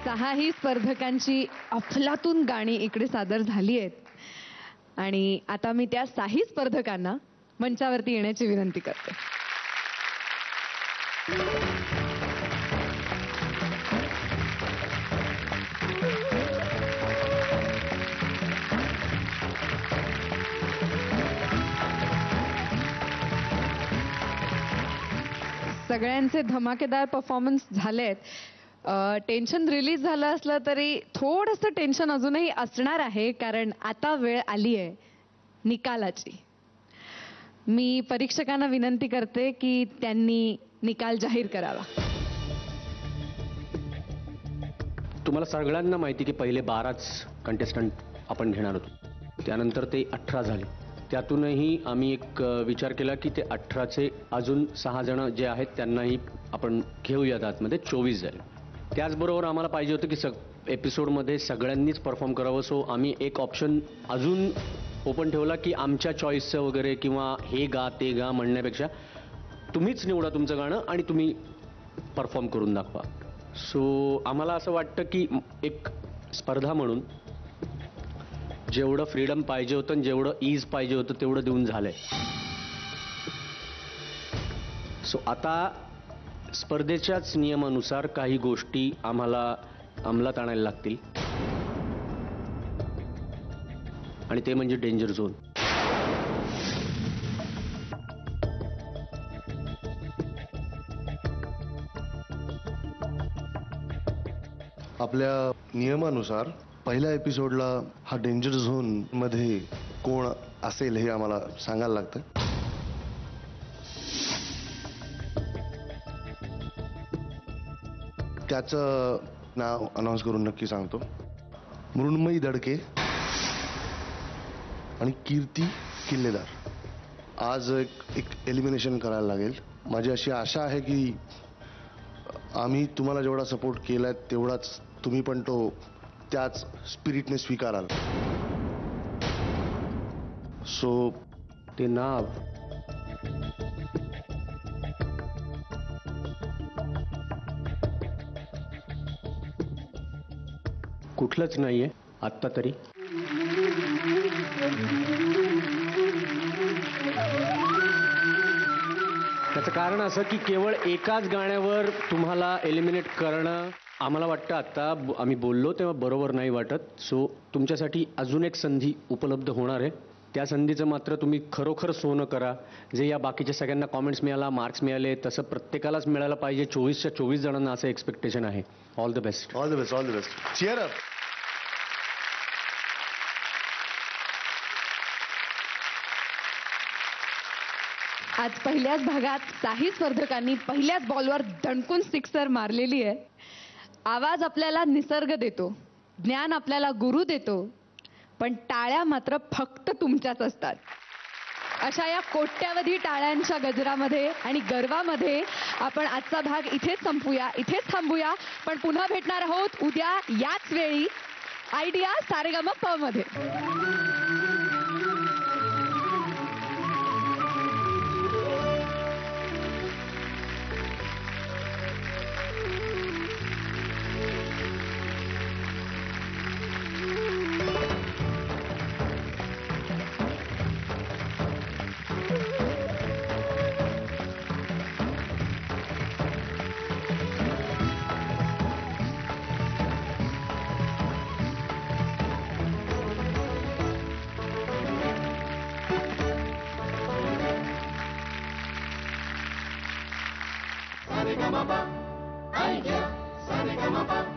सहाही स्पर्धकांची अफलातून गाणी इकडे सादर झाली आहेत आणि आता मी त्या साही स्पर्धकांना मंचावरती येण्याची विनंती करते. सगळ्यांचे धमाकेदार परफॉर्मन्स झालेत. टेन्शन रिलीज झालं असलं तरी थोडंसं टेन्शन अजूनही असणार आहे, कारण आता वेळ आली आहे निकालाची. मी परीक्षकांना विनंती करते की त्यांनी निकाल जाहीर करावा. तुम्हाला सगळ्यांना माहिती की पहिले 12च कंटेस्टंट आपण घेणार होतो, त्यानंतर ते 18 झाले. त्यातूनही आम्ही एक विचार केला की ते 18चे अजून 6 जण जे आहेत त्यांनाही आपण घेऊयात आतमध्ये, 24 झाले. त्याचबरोबर आम्हाला पाहिजे होतं की एपिसोडमध्ये सगळ्यांनीच परफॉर्म करावं. सो आम्ही एक ऑप्शन अजून ओपन ठेवला की आमच्या चॉईसचं वगैरे किंवा हे गा ते गा म्हणण्यापेक्षा तुम्हीच निवडा तुमचं गाणं आणि तुम्ही परफॉर्म करून दाखवा. सो आम्हाला असं वाटतं की एक स्पर्धा म्हणून जेवढं फ्रीडम पाहिजे होतं आणि जेवढं ईज पाहिजे होतं तेवढं देऊन झालंय. सो आता स्पर्धेच्याच नियमानुसार काही गोष्टी आम्हाला अंमलात आणायला लागतील आणि ते म्हणजे डेंजर झोन. आपल्या नियमानुसार पहिल्या एपिसोडला हा डेंजर झोन मध्ये कोण असेल हे आम्हाला सांगायला लागतं. त्याचं नाव अनाऊन्स करून नक्की सांगतो. मृण्मयी दडके आणि कीर्ती किल्लेदार. आज एक एलिमिनेशन करायला लागेल. माझी अशी आशा आहे की आम्ही तुम्हाला जेवढा सपोर्ट केलाय तेवढाच तुम्ही पण तो त्याच स्पिरिटने स्वीकाराल. सो ते नाव कुठलंच नाहीये आत्ता तरी. त्याचं कारण असं की केवळ एकाच गाण्यावर तुम्हाला एलिमिनेट करणं आम्हाला वाटतं आता आम्ही बोललो तेव्हा बरोबर नाही वाटत. सो तुमच्यासाठी अजून एक संधी उपलब्ध होणार आहे. त्या संधीचं मात्र तुम्ही खरोखर सोनं करा. जे या बाकीच्या सगळ्यांना कॉमेंट्स मिळाला, मार्क्स मिळाले, तसं प्रत्येकालाच मिळायला पाहिजे. 24च्या 24 जणांना असं एक्सपेक्टेशन आहे. All the best. All the best. All the best. Cheer up. आज पहिल्याच भागात साही स्पर्धकांनी पहिल्याच बॉलवर दणकून सिक्सर मारलेली आहे. आवाज आपल्याला निसर्ग देतो, ज्ञान आपल्याला गुरु देतो, पण टाळ्या मात्र फक्त तुमच्याच असतात. अशा या कोट्यावधी टाळ्यांच्या गजरामध्ये आणि गर्वामध्ये आपण आजचा भाग इथेच संपूया, इथेच थांबूया. पण पुन्हा भेटणार आहोत उद्या याच वेळी आयडिया सारेगमप मध्ये. Saregama, idea, Saregama.